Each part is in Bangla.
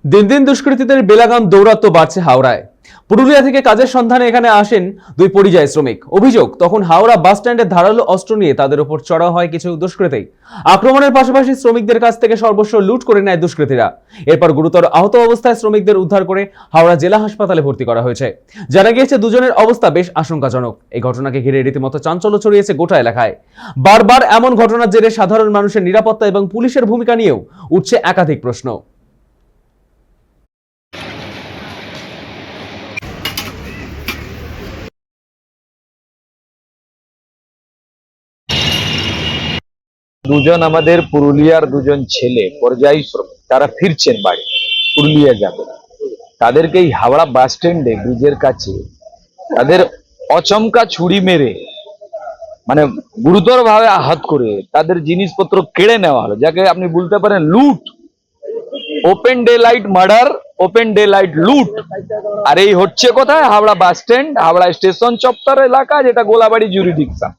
দিন দিন দুষ্কৃতীদের বেলাগাম দৌরাত্ম্য বাড়ছে হাওড়ায়। পুরুলিয়া থেকে কাজের সন্ধানে এখানে আসেন দুই পরিযায়ী শ্রমিক। অভিযোগ, তখন হাওড়া বাস স্ট্যান্ডে ধারালো অস্ত্র নিয়ে তাদের উপর চড়া হয় কিছু দুষ্কৃতী। আক্রমণের পাশাপাশি শ্রমিকদের কাছ থেকে সর্বস্ব লুট করে নেয় দুষ্কৃতীরা। এরপর গুরুতর আহত অবস্থায় শ্রমিকদের উদ্ধার করে হাওড়া জেলা হাসপাতালে ভর্তি করা হয়েছে। জানা গিয়েছে দুজনের অবস্থা বেশ আশঙ্কাজনক। এই ঘটনাকে ঘিরে রীতিমতো চাঞ্চল্য ছড়িয়েছে গোটা এলাকায়। বারবার এমন ঘটনার জেরে সাধারণ মানুষের নিরাপত্তা এবং পুলিশের ভূমিকা নিয়েও উঠছে একাধিক প্রশ্ন। দুজন আমাদের পুরুলিয়ার দুজন ছেলে পরিযায়ী শ্রমিক, তারা ফিরছেন বাড়ি, পুরুলিয়া যাবে। তাদেরকে এই হাওড়া বাস স্ট্যান্ডে ব্রিজের কাছে তাদের অচমকা ছুরি মেরে মানে গুরুতর ভাবে আহত করে তাদের জিনিসপত্র কেড়ে নেওয়া হলো, যাকে আপনি বলতে পারেন লুট। Open day light murder, open day light লুট। আর এই হচ্ছে কোথায়? Howrah bus stand, Howrah station চত্বর এলাকা, যেটা গোলাবাড়ি জুরিডিকশন।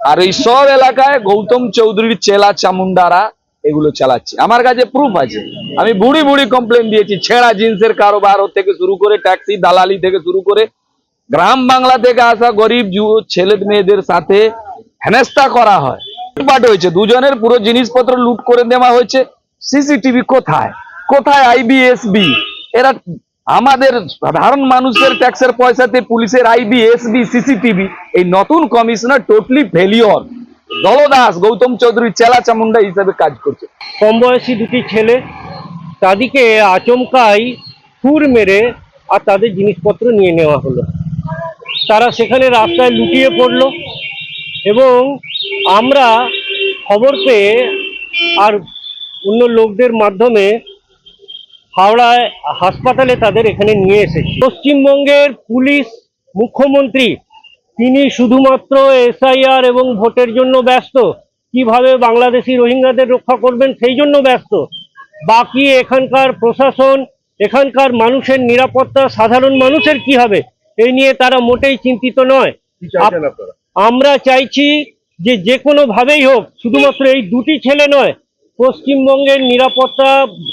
আর এই সব এলাকায় গৌতম চৌধুরীর চেলা চামুন্ডারা এগুলো চালাচ্ছে। আমার কাছে প্রুফ আছে, আমি বুড়ি বুড়ি কমপ্লেন দিয়েছি। ছেঁড়া জিন্সের কারোবার থেকে শুরু করে ট্যাক্সি দালালি থেকে শুরু করে গ্রাম বাংলা থেকে আসা গরিব ছেলে মেয়েদের সাথে হেনস্থা করা হয়। লুটপাট হয়েছে, দুজনের পুরো জিনিসপত্র লুট করে দেওয়া হয়েছে। সিসিটিভি কোথায়? কোথায় আইবিএসবি? এরা আমাদের সাধারণ মানুষের ট্যাক্সের পয়সাতে পুলিশের আইবিএসবি সিসিটিভি, এই নতুন কমিশনার টোটালি ফেলিওর। দলদাস গৌতম চৌধুরী চেলা চামুন্ডা হিসেবে কাজ করছে। কম বয়সী দুটি ছেলে, তাদেরকে আচমকাই ছুর মেরে আর তাদের জিনিসপত্র নিয়ে নেওয়া হলো। তারা সেখানে রাস্তায় লুটিয়ে পড়লো এবং আমরা খবর পেয়ে আর অন্য লোকদের মাধ্যমে হাওড়ায় হাসপাতালে তাদের এখানে নিয়ে এসেছি। পশ্চিমবঙ্গের পুলিশ মুখ্যমন্ত্রী তিনি শুধুমাত্র এসআইআর এবং ভোটের জন্য ব্যস্ত, কিভাবে বাংলাদেশি রোহিঙ্গাদের রক্ষা করবেন সেই জন্য ব্যস্ত। বাকি এখানকার প্রশাসন, এখানকার মানুষের নিরাপত্তা, সাধারণ মানুষের কি হবে এই নিয়ে তারা মোটেই চিন্তিত নয়। আমরা চাইছি যে কোনোভাবেই হোক, শুধুমাত্র এই দুটি ছেলে নয়, পশ্চিমবঙ্গের নিরাপত্তা,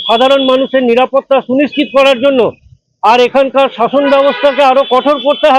সাধারণ মানুষের নিরাপত্তা সুনিশ্চিত করার জন্য আর এখানকার শাসন ব্যবস্থাকে আরো কঠোর করতে হবে।